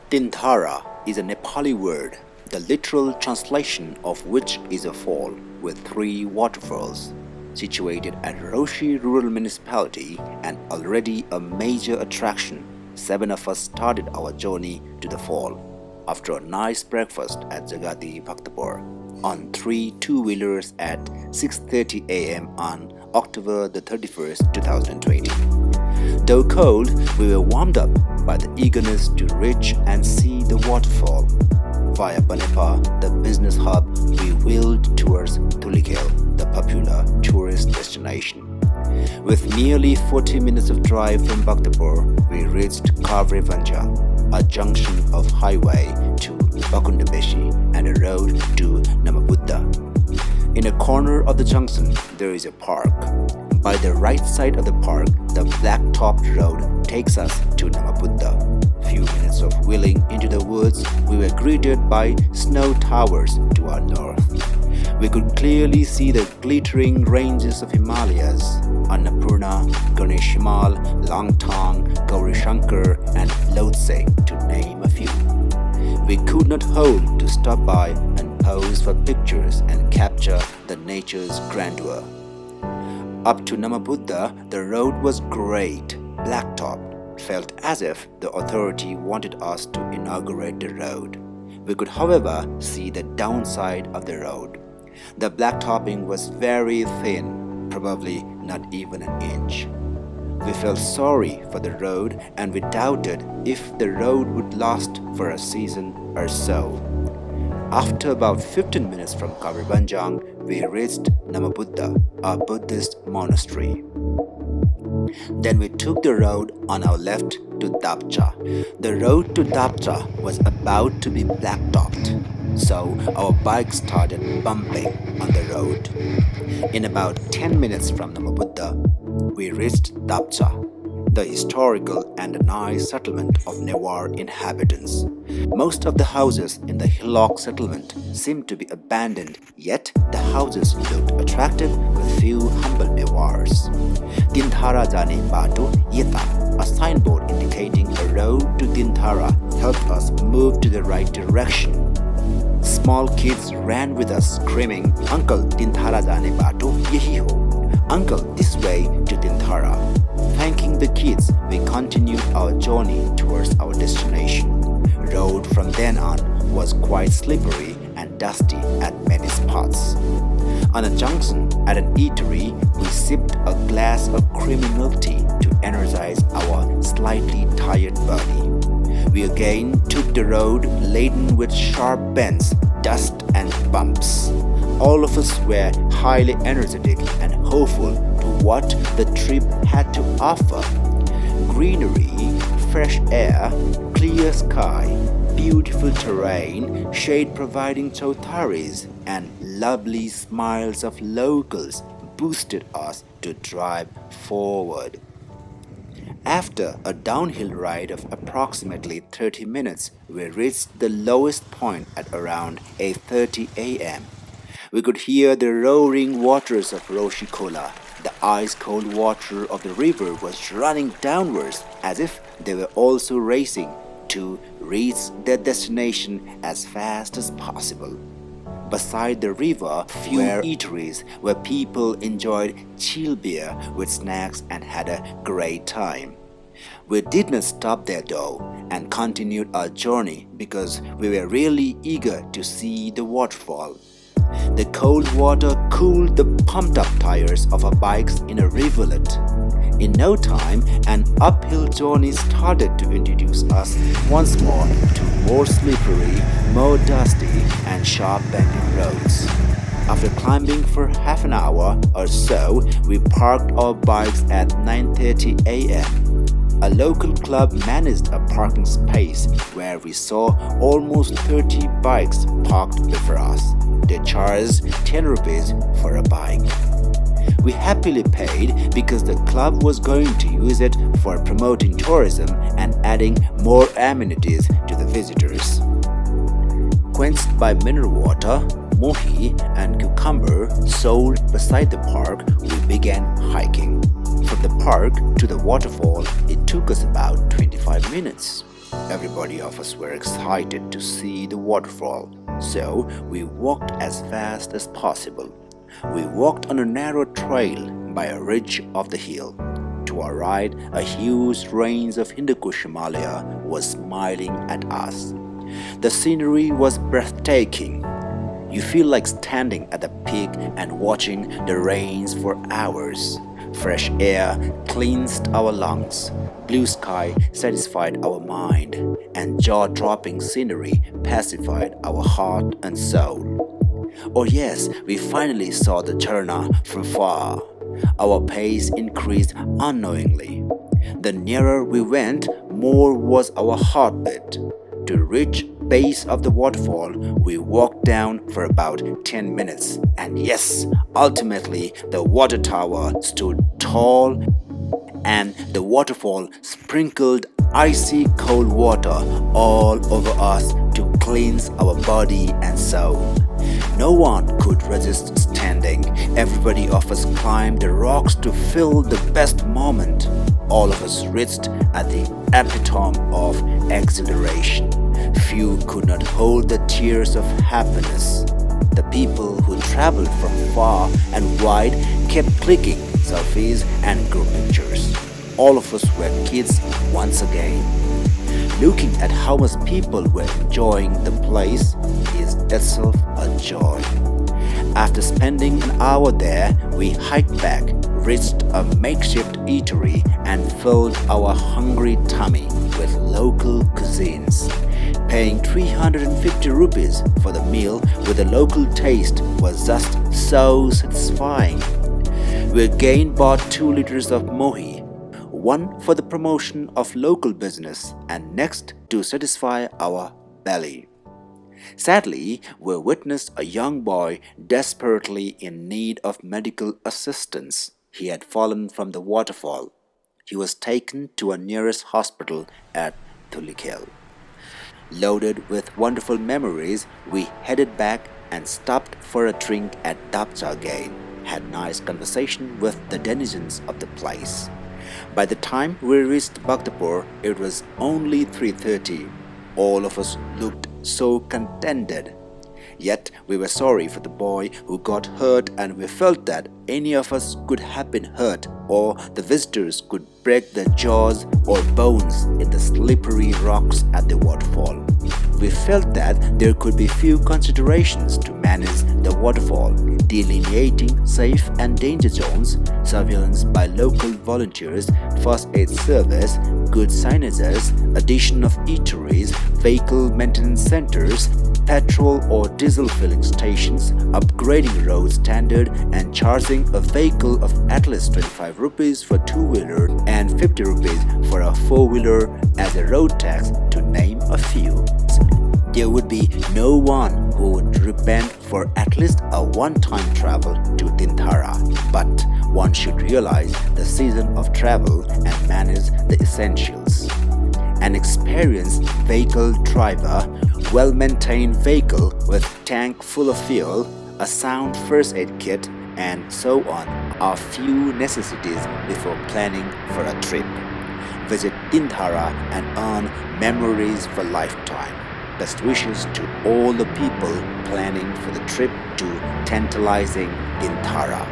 Teendhara is a Nepali word, the literal translation of which is a fall with three waterfalls. Situated at Roshi Rural Municipality and already a major attraction, 7 of us started our journey to the fall after a nice breakfast at Jagati Bhaktapur on 3 two-wheelers at 6:30 a.m. on October the 31st, 2020. Though cold, we were warmed up by the eagerness to reach and see the waterfall. Via Banepa, the business hub, we wheeled towards Thulikhel, the popular tourist destination. With merely 40 minutes of drive from Bhaktapur, we reached Kavrevanjang, a junction of highway to Bakundabeshi and a road to Namabuddha. In a corner of the junction, there is a park. By the right side of the park, the black-topped road takes us to Namabuddha. Few minutes of wheeling into the woods, we were greeted by snow towers to our north. We could clearly see the glittering ranges of Himalayas, Annapurna, Ganeshimal, Langtang, Gaurishankar and Lhotse, to name a few. We could not hold to stop by and pose for pictures and capture the nature's grandeur. Up to Namabuddha, the road was great, blacktopped, felt as if the authority wanted us to inaugurate the road. We could, however, see the downside of the road. The blacktopping was very thin, probably not even an inch. We felt sorry for the road and we doubted if the road would last for a season or so. After about 15 minutes from Kavrevanjang, we reached Namabuddha, a Buddhist monastery. Then we took the road on our left to Dapcha. The road to Dapcha was about to be blacktopped, so our bike started bumping on the road. In about 10 minutes from Namabuddha, we reached Dapcha, the historical and nice settlement of Newar inhabitants. Most of the houses in the hillock settlement seemed to be abandoned, yet the houses looked attractive with few humble Newars. Teendhara Jane Bato Yeta, a signboard indicating a road to Teendhara, helped us move to the right direction. Small kids ran with us screaming, "Uncle, Teendhara Jane Bato yehi ho." Uncle, this way to Teendhara. Thanking the kids, we continued our journey towards our destination. Road from then on was quite slippery and dusty at many spots. On a junction at an eatery, we sipped a glass of creamy milk tea to energize our slightly tired body. We again took the road laden with sharp bends, dust and bumps. All of us were highly energetic and hopeful to what the trip had to offer. Greenery, fresh air, clear sky, beautiful terrain, shade providing chowtaris, and lovely smiles of locals boosted us to drive forward. After a downhill ride of approximately 30 minutes, we reached the lowest point at around 8:30 a.m. We could hear the roaring waters of Roshi Khola. The ice-cold water of the river was running downwards as if they were also racing to reach their destination as fast as possible. Beside the river, few eateries where people enjoyed chill beer with snacks and had a great time. We did not stop there though and continued our journey because we were really eager to see the waterfall. The cold water cooled the pumped-up tires of our bikes in a rivulet. In no time, an uphill journey started to introduce us once more to more slippery, more dusty, and sharp-bending roads. After climbing for half an hour or so, we parked our bikes at 9:30 a.m. A local club managed a parking space where we saw almost 30 bikes parked before us. They charged 10 rupees for a bike. We happily paid because the club was going to use it for promoting tourism and adding more amenities to the visitors. Quenched by mineral water, mohi and cucumber sold beside the park, we began hiking. From the park to the waterfall, it took us about 25 minutes. Everybody of us were excited to see the waterfall, so we walked as fast as possible. We walked on a narrow trail by a ridge of the hill. To our right, a huge range of Hindu Kush Himalaya was smiling at us. The scenery was breathtaking. You feel like standing at the peak and watching the rains for hours. Fresh air cleansed our lungs, blue sky satisfied our mind, and jaw-dropping scenery pacified our heart and soul. Oh yes, we finally saw the Jharna from far. Our pace increased unknowingly. The nearer we went, more was our heartbeat. To reach base of the waterfall, we walked down for about 10 minutes, and yes, ultimately the water tower stood tall and the waterfall sprinkled icy cold water all over us to cleanse our body and soul. No one could resist standing. Everybody of us climbed the rocks to feel the best moment. All of us reached at the epitome of exhilaration. Few could not hold the tears of happiness. The people who traveled from far and wide kept clicking selfies and group pictures. All of us were kids once again. Looking at how much people were enjoying the place is itself a joy. After spending an hour there, we hiked back, reached a makeshift eatery, and filled our hungry tummy with local cuisines. Paying 350 rupees for the meal with a local taste was just so satisfying. We again bought 2 liters of mohi, one for the promotion of local business and next to satisfy our belly. Sadly, we witnessed a young boy desperately in need of medical assistance. He had fallen from the waterfall. He was taken to a nearest hospital at Thulikhel. Loaded with wonderful memories, we headed back and stopped for a drink at Dapcha again, had nice conversation with the denizens of the place. By the time we reached Bhaktapur, it was only 3:30. All of us looked so contented. Yet we were sorry for the boy who got hurt, and we felt that any of us could have been hurt, or the visitors could break their jaws or bones in the slippery rocks at the waterfall. We felt that there could be few considerations to manage the waterfall, delineating safe and danger zones, surveillance by local volunteers, first aid service, good signages, addition of eateries, vehicle maintenance centers, petrol or diesel filling stations, upgrading road standard, and charging a vehicle of at least 25 rupees for 2-wheeler and 50 rupees for a 4-wheeler as a road tax, to name a few. There would be no one who would repent for at least a one-time travel to Teendhara, but one should realize the season of travel and manage the essentials. An experienced vehicle driver, well-maintained vehicle with tank full of fuel, a sound first aid kit, and so on are few necessities before planning for a trip. Visit Teendhara and earn memories for lifetime. Best wishes to all the people planning for the trip to Tantalizing Teendhara.